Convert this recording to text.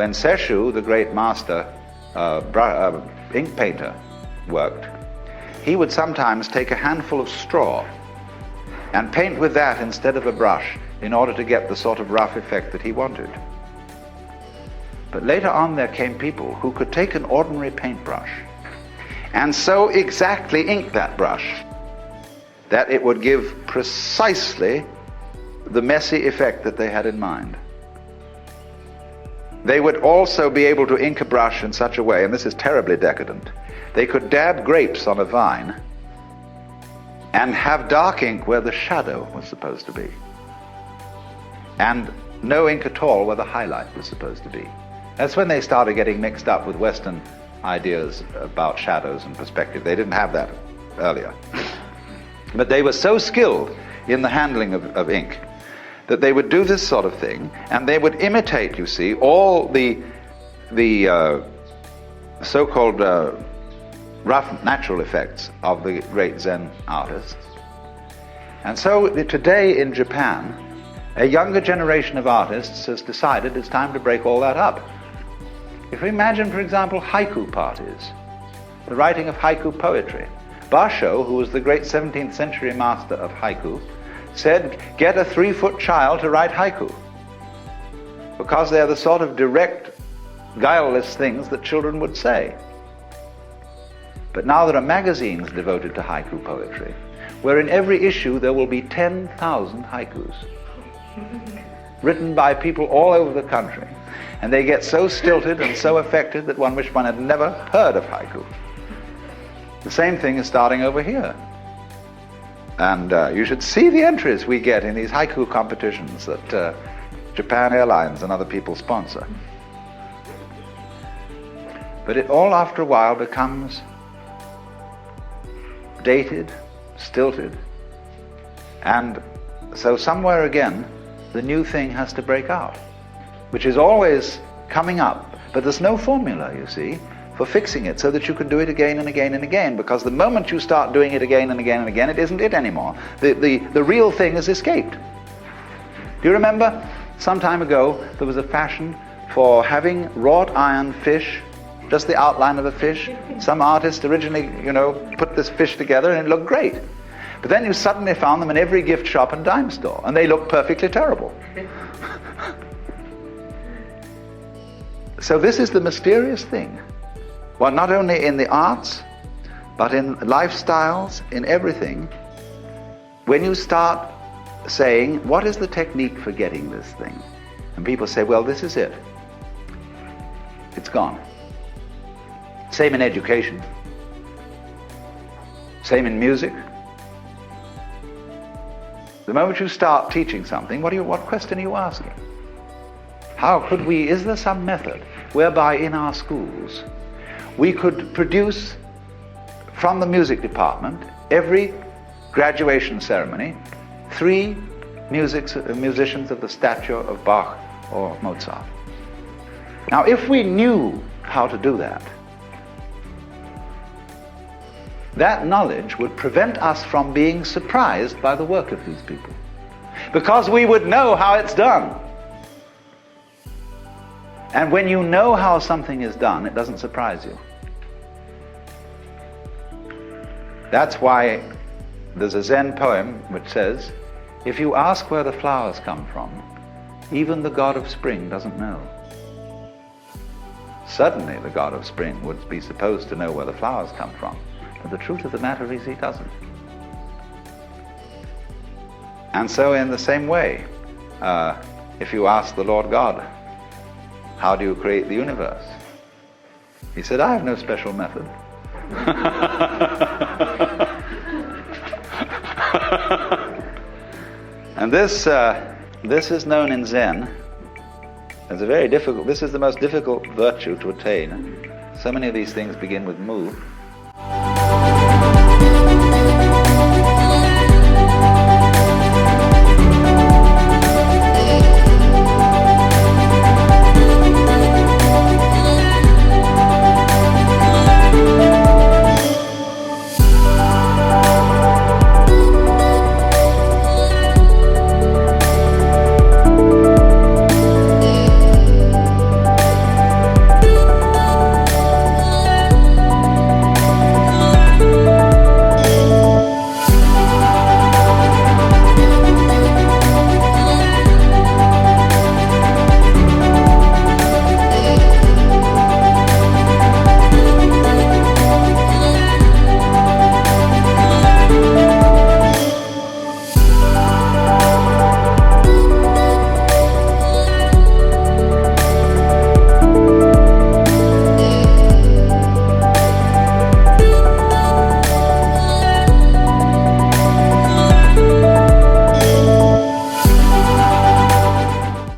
when Seshu, the great master ink painter, worked, he would sometimes take a handful of straw and paint with that instead of a brush in order to get the sort of rough effect that he wanted. But later on there came people who could take an ordinary paintbrush and so exactly ink that brush that it would give precisely the messy effect that they had in mind. They would also be able to ink a brush in such a way, and this is terribly decadent, they could dab grapes on a vine and have dark ink where the shadow was supposed to be, and no ink at all where the highlight was supposed to be. That's when they started getting mixed up with Western ideas about shadows and perspective. They didn't have that earlier. But they were so skilled in the handling of ink that they would do this sort of thing, and they would imitate, you see, all the so-called rough natural effects of the great Zen artists. And so today in Japan, a younger generation of artists has decided it's time to break all that up. If we imagine, for example, haiku parties, the writing of haiku poetry. Basho, who was the great 17th century master of haiku, said, get a 3-foot child to write haiku, because they're the sort of direct, guileless things that children would say. But now there are magazines devoted to haiku poetry, where in every issue there will be 10,000 haikus, written by people all over the country. And they get so stilted and so affected that one wished one had never heard of haiku. The same thing is starting over here. And you should see the entries we get in these haiku competitions that Japan Airlines and other people sponsor. But it all after a while becomes dated, stilted, and so somewhere again the new thing has to break out, which is always coming up, but there's no formula, you see, for fixing it so that you can do it again and again and again, because the moment you start doing it again and again and again, it isn't it anymore. The real thing has escaped. Do you remember some time ago there was a fashion for having wrought iron fish, just the outline of a fish? Some artist originally, put this fish together and it looked great. But then you suddenly found them in every gift shop and dime store, and they looked perfectly terrible. So this is the mysterious thing. Well, not only in the arts, but in lifestyles, in everything. When you start saying, what is the technique for getting this thing? And people say, well, this is it. It's gone. Same in education. Same in music. The moment you start teaching something, what question are you asking? How could we, is there some method whereby in our schools we could produce from the music department, every graduation ceremony, 3 musicians of the stature of Bach or Mozart? Now, if we knew how to do that, that knowledge would prevent us from being surprised by the work of these people, because we would know how it's done. And when you know how something is done, it doesn't surprise you. That's why there's a Zen poem which says, if you ask where the flowers come from, even the god of spring doesn't know. Certainly the god of spring would be supposed to know where the flowers come from, but the truth of the matter is he doesn't. And so in the same way, if you ask the Lord God, how do you create the universe? He said, I have no special method. And this is known in Zen as this is the most difficult virtue to attain. So many of these things begin with mu.